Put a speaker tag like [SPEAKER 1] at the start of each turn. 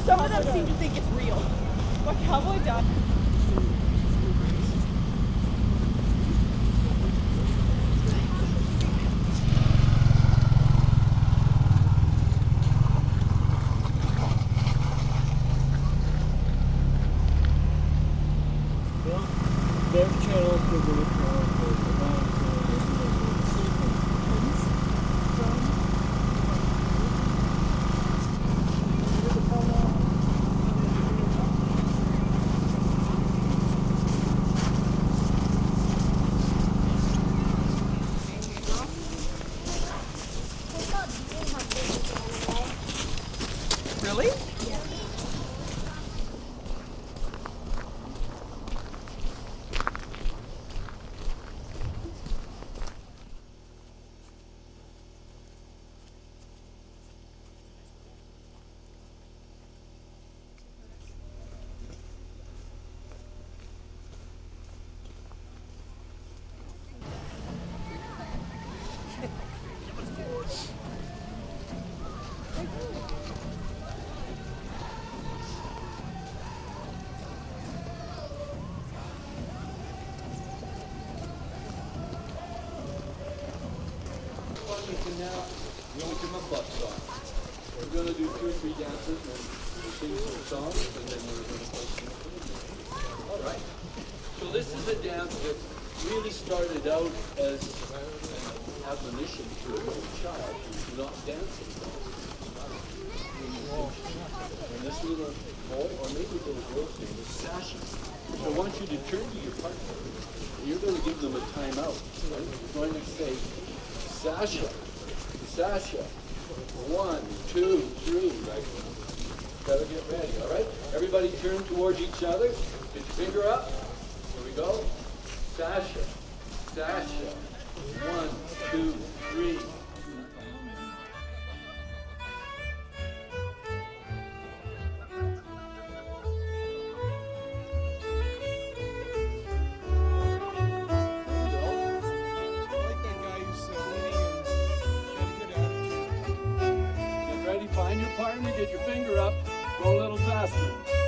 [SPEAKER 1] Some of them seem to think it's real. What cowboy dog?
[SPEAKER 2] Their channel to the
[SPEAKER 1] Really?
[SPEAKER 3] Now, you want to get my butt song. We're going to do 2 or 3 dances and we'll sing some songs and then we're going to play some music. All right. So this is a dance that really started out as an admonition to a little child who's not dancing. And this little boy, or maybe little girl's name is Sasha. So I want you to turn to your partner. You're going to give them a timeout. Right? You're going to say, Sasha. Sasha, 1, 2, 3. Right? Better get ready, all right? Everybody turn towards each other. Get your finger up. Here we go. Sasha, Sasha, 1, 2, 3. Find your partner, get your finger up, go a little faster.